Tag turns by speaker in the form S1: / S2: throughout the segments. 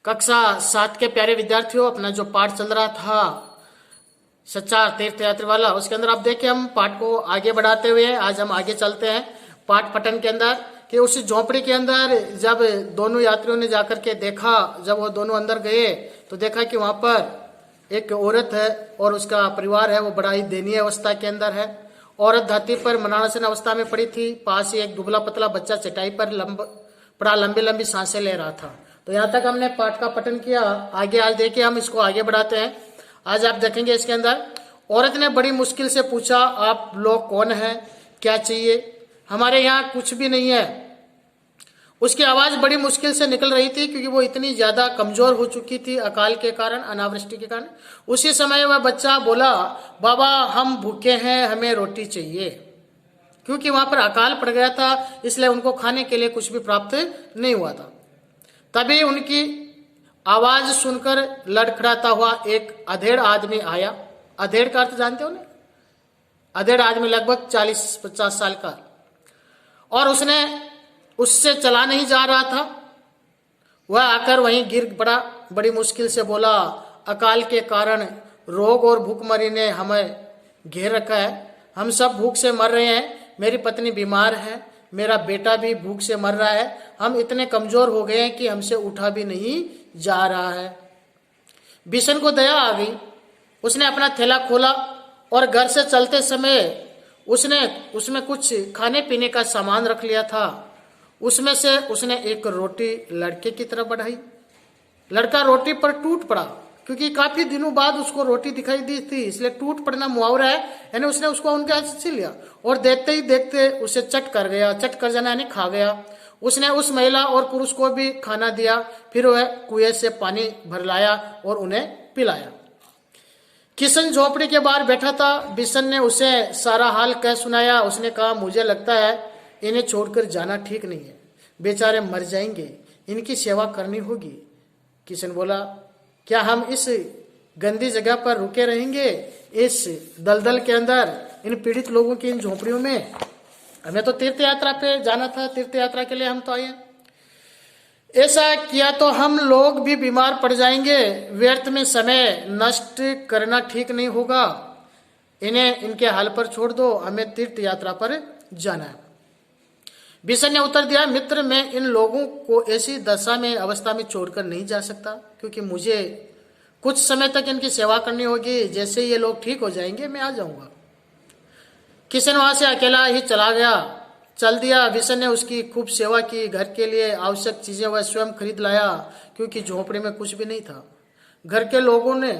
S1: कक्षा 7 के प्यारे विद्यार्थियों, अपना जो पाठ चल रहा था सच्चा तीर्थ यात्री वाला, उसके अंदर आप देखिए हम पाठ को आगे बढ़ाते हुए आज हम आगे चलते हैं पाठ पठन के अंदर कि उस झोपड़ी के अंदर जब दोनों यात्रियों ने जाकर के देखा, जब वो दोनों अंदर गए तो देखा कि वहां पर एक औरत है और उसका परिवार है वो बड़ा ही दयनीय अवस्था के अंदर है। औरत धरती पर मरणासन अवस्था में पड़ी थी। पास ही एक दुबला पतला बच्चा चटाई पर बड़ा लंबी लंबी सांसें ले रहा था। तो यहाँ तक हमने पाठ का पठन किया। आगे आज देखिए हम इसको आगे बढ़ाते हैं। आज आप देखेंगे इसके अंदर औरत ने बड़ी मुश्किल से पूछा, आप लोग कौन हैं, क्या चाहिए? हमारे यहाँ कुछ भी नहीं है। उसकी आवाज बड़ी मुश्किल से निकल रही थी क्योंकि वो इतनी ज्यादा कमजोर हो चुकी थी अकाल के कारण, अनावृष्टि के कारण। उसी समय वह बच्चा बोला, बाबा हम भूखे हैं, हमें रोटी चाहिए। क्योंकि वहां पर अकाल पड़ गया था, इसलिए उनको खाने के लिए कुछ भी प्राप्त नहीं हुआ था। तभी उनकी आवाज सुनकर लड़खड़ाता हुआ एक अधेड़ आदमी आया। अधेड़ का अर्थ जानते हो ना? अधेड़ आदमी लगभग 40-50 साल का। और उसने उससे चला नहीं जा रहा था। वह आकर वहीं गिर पड़ा। बड़ी मुश्किल से बोला, अकाल के कारण रोग और भूखमरी ने हमें घेर रखा है। हम सब भूख से मर रहे हैं। मेरी पत्नी बीमार है, मेरा बेटा भी भूख से मर रहा है। हम इतने कमजोर हो गए हैं कि हमसे उठा भी नहीं जा रहा है। बिशन को दया आ गई। उसने अपना थैला खोला और घर से चलते समय उसने उसमें कुछ खाने पीने का सामान रख लिया था। उसमें से उसने एक रोटी लड़के की तरफ बढ़ाई। लड़का रोटी पर टूट पड़ा क्योंकि काफी दिनों बाद उसको रोटी दिखाई दी थी, इसलिए टूट पड़ना मुहावरा है। यानी उसने उसको उनके हाथ से छीन लिया और देखते ही देखते उसे चट कर गया। चट कर जाना यानी खा गया। उसने उस महिला और पुरुष को भी खाना दिया। फिर वह कुएं से पानी भर लाया और उन्हें पिलाया। किशन झोपड़ी के बाहर बैठा था। बिशन ने उसे सारा हाल कह सुनाया। उसने कहा, मुझे लगता है इन्हें छोड़कर जाना ठीक नहीं है। बेचारे मर जाएंगे, इनकी सेवा करनी होगी। किशन बोला, क्या हम इस गंदी जगह पर रुके रहेंगे, इस दलदल के अंदर, इन पीड़ित लोगों की इन झोपड़ियों में? हमें तो तीर्थ यात्रा पे जाना था, तीर्थ यात्रा के लिए हम तो आए। ऐसा किया तो हम लोग भी बीमार पड़ जाएंगे। व्यर्थ में समय नष्ट करना ठीक नहीं होगा। इन्हें इनके हाल पर छोड़ दो, हमें तीर्थ यात्रा पर जाना है। बिशन ने उत्तर दिया, मित्र मैं इन लोगों को ऐसी दशा में अवस्था में छोड़कर नहीं जा सकता, क्योंकि मुझे कुछ समय तक इनकी सेवा करनी होगी। जैसे ये लोग ठीक हो जाएंगे मैं आ जाऊंगा। किशन वहां से अकेला ही चल दिया। बिशन ने उसकी खूब सेवा की। घर के लिए आवश्यक चीजें वह स्वयं खरीद लाया क्योंकि झोपड़ी में कुछ भी नहीं था। घर के लोगों ने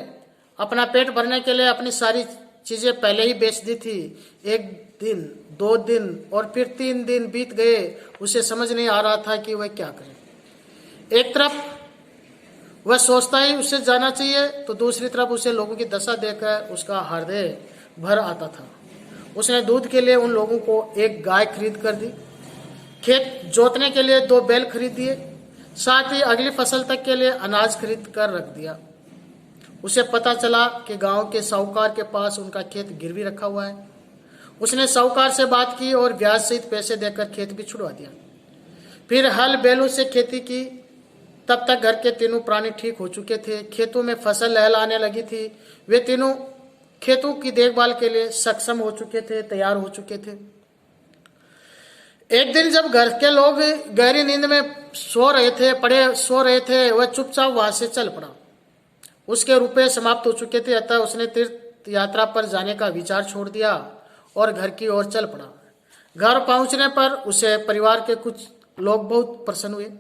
S1: अपना पेट भरने के लिए अपनी सारी चीजें पहले ही बेच दी थी। 1 दिन 2 दिन और फिर 3 दिन बीत गए। उसे समझ नहीं आ रहा था कि वह क्या करे। एक तरफ वह सोचता ही उसे जाना चाहिए, तो दूसरी तरफ उसे लोगों की दशा देखकर उसका हृदय भर आता था। उसने दूध के लिए उन लोगों को एक गाय खरीद कर दी। खेत जोतने के लिए 2 बैल खरीद दिए। साथ ही अगली फसल तक के लिए अनाज खरीद कर रख दिया। उसे पता चला कि गांव के साहूकार के पास उनका खेत गिरवी रखा हुआ है। उसने साहूकार से बात की और ब्याज सहित पैसे देकर खेत भी छुड़वा दिया। फिर हल बैलों से खेती की। तब तक घर के तीनों प्राणी ठीक हो चुके थे। खेतों में फसल लहलाने लगी थी। वे तीनों खेतों की देखभाल के लिए सक्षम हो चुके थे, तैयार हो चुके थे। एक दिन जब घर के लोग गहरी नींद में सो रहे थे, वह चुपचाप वहां से चल पड़ा। उसके रुपए समाप्त हो चुके थे, अतः उसने तीर्थ यात्रा पर जाने का विचार छोड़ दिया और घर की ओर चल पड़ा। घर पहुंचने पर उसे परिवार के कुछ लोग बहुत प्रसन्न हुए।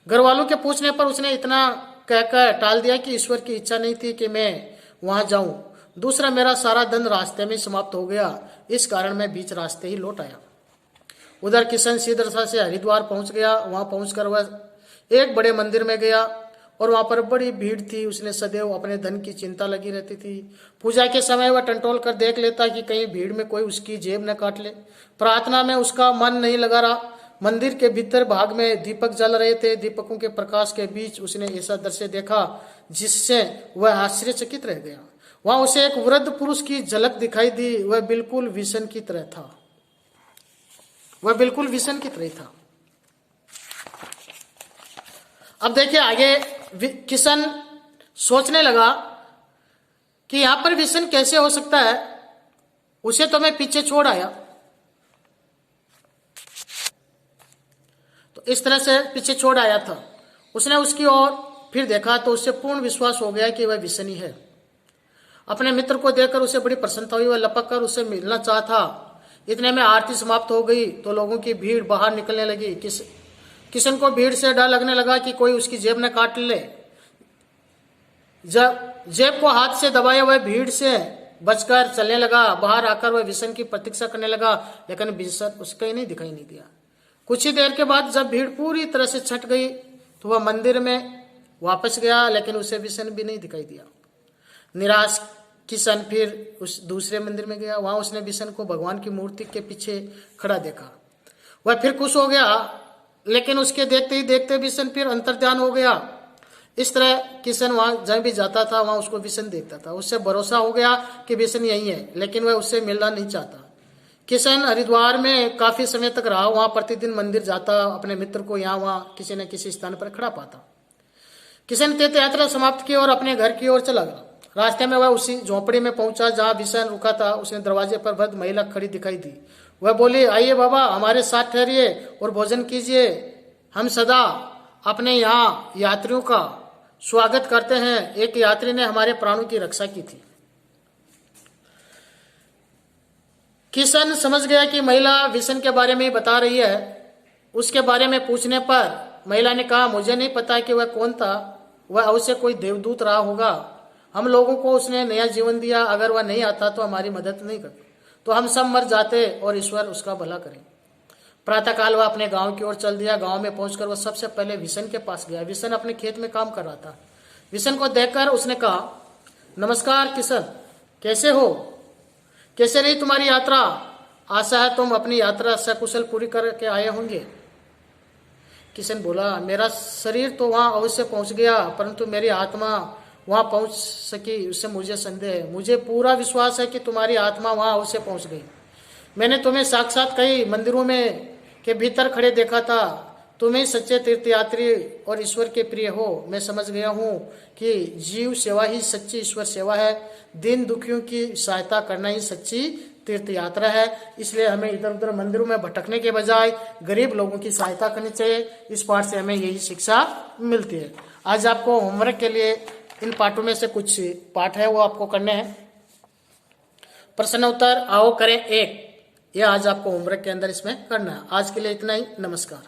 S1: घर वालों के पूछने पर उसने इतना कहकर टाल दिया कि ईश्वर की इच्छा नहीं थी कि मैं वहां जाऊं। दूसरा, मेरा सारा धन रास्ते में समाप्त हो गया, इस कारण मैं बीच रास्ते ही लौट आया। उधर किशन शीघ्रता से हरिद्वार पहुंच गया। वहां पहुंचकर वह एक बड़े मंदिर में गया और वहां पर बड़ी भीड़ थी। उसने सदैव अपने धन की चिंता लगी रहती थी। पूजा के समय वह टंटोल कर देख लेता कि कहीं भीड़ में कोई उसकी जेब न काट ले। प्रार्थना में उसका मन नहीं लगा रहा। मंदिर के भीतर भाग में दीपक जल रहे थे। दीपकों के प्रकाश के बीच उसने ऐसा दृश्य देखा जिससे वह आश्चर्यचकित रह गया। वहां उसे एक वृद्ध पुरुष की झलक दिखाई दी। वह बिल्कुल विषण की तरह था। अब देखिए आगे किशन सोचने लगा कि यहां पर विषण कैसे हो सकता है, उसे तो मैं पीछे छोड़ आया। तो इस तरह से पीछे छोड़ आया था। उसने उसकी ओर फिर देखा तो उससे पूर्ण विश्वास हो गया कि वह विषण ही है। अपने मित्र को देखकर उसे बड़ी प्रसन्नता हुई। वह लपक कर उसे मिलना चाहा। इतने में आरती समाप्त हो गई तो लोगों की भीड़ बाहर निकलने लगी। किशन को भीड़ से डर लगने लगा कि कोई उसकी जेब न काट ले। जब जेब को हाथ से दबाए वह भीड़ से बचकर चलने लगा। बाहर आकर वह विषण की प्रतीक्षा करने लगा, लेकिन विषण उसका ही नहीं दिखाई नहीं दिया। कुछ ही देर के बाद जब भीड़ पूरी तरह से छट गई तो वह मंदिर में वापस गया, लेकिन उसे विषण भी नहीं दिखाई दिया। निराश किशन फिर उस दूसरे मंदिर में गया। वहां उसने विषण को भगवान की मूर्ति के पीछे खड़ा देखा। वह फिर खुश हो गया, लेकिन उसके देखते ही देखते विषण फिर अंतर्ध्यान हो गया। इस तरह किशन वहां जहां भी जाता था वहां उसको विषण देखता था। उससे भरोसा हो गया कि विषण यही है, लेकिन वह उससे मिलना नहीं चाहता। किशन हरिद्वार में काफी समय तक रहा। वहां प्रतिदिन मंदिर जाता, अपने मित्र को यहाँ वहां किसी न किसी स्थान पर खड़ा पाता। किशन तीर्थ यात्रा समाप्त की और अपने घर की ओर चला गया। रास्ते में वह उसी झोंपड़ी में पहुंचा जहां विषण रुका था। उसने दरवाजे पर वृद्ध महिला खड़ी दिखाई दी। वह बोली, आइए बाबा, हमारे साथ ठहरिए और भोजन कीजिए। हम सदा अपने यहाँ यात्रियों का स्वागत करते हैं। एक यात्री ने हमारे प्राणों की रक्षा की थी। किशन समझ गया कि महिला विषण के बारे में ही बता रही है। उसके बारे में पूछने पर महिला ने कहा, मुझे नहीं पता कि वह कौन था। वह अवश्य कोई देवदूत रहा होगा। हम लोगों को उसने नया जीवन दिया। अगर वह नहीं आता तो हमारी मदद नहीं करता तो हम सब मर जाते और ईश्वर उसका भला करे। प्रातःकाल वह अपने गांव की ओर चल दिया। गांव में पहुंचकर वह सबसे पहले विषण के पास गया। विषण अपने खेत में काम कर रहा था। विषण को देखकर उसने कहा, नमस्कार किशन, कैसे हो? कैसे रही तुम्हारी यात्रा? आशा है तुम अपनी यात्रा सकुशल पूरी करके आए होंगे। किशन बोला, मेरा शरीर तो वहां अवश्य पहुंच गया, परंतु मेरी आत्मा वहां पहुंच सकी उससे मुझे संदेह है। मुझे पूरा विश्वास है कि तुम्हारी आत्मा वहां अवश्य पहुंच गई। मैंने तुम्हें साक्षात कई मंदिरों में के भीतर खड़े देखा था। तुम्हें सच्चे तीर्थयात्री और ईश्वर के प्रिय हो। मैं समझ गया हूँ कि जीव सेवा ही सच्ची ईश्वर सेवा है। दीन दुखियों की सहायता करना ही सच्ची तीर्थ यात्रा है। इसलिए हमें इधर उधर मंदिरों में भटकने के बजाय गरीब लोगों की सहायता करनी चाहिए। इस पाठ से हमें यही शिक्षा मिलती है। आज आपको होमवर्क के लिए इन पाठों में से कुछ पाठ है वो आपको करने हैं। प्रश्न उत्तर आओ करें 1, यह आज आपको होमवर्क के अंदर इसमें करना है। आज के लिए इतना ही। नमस्कार।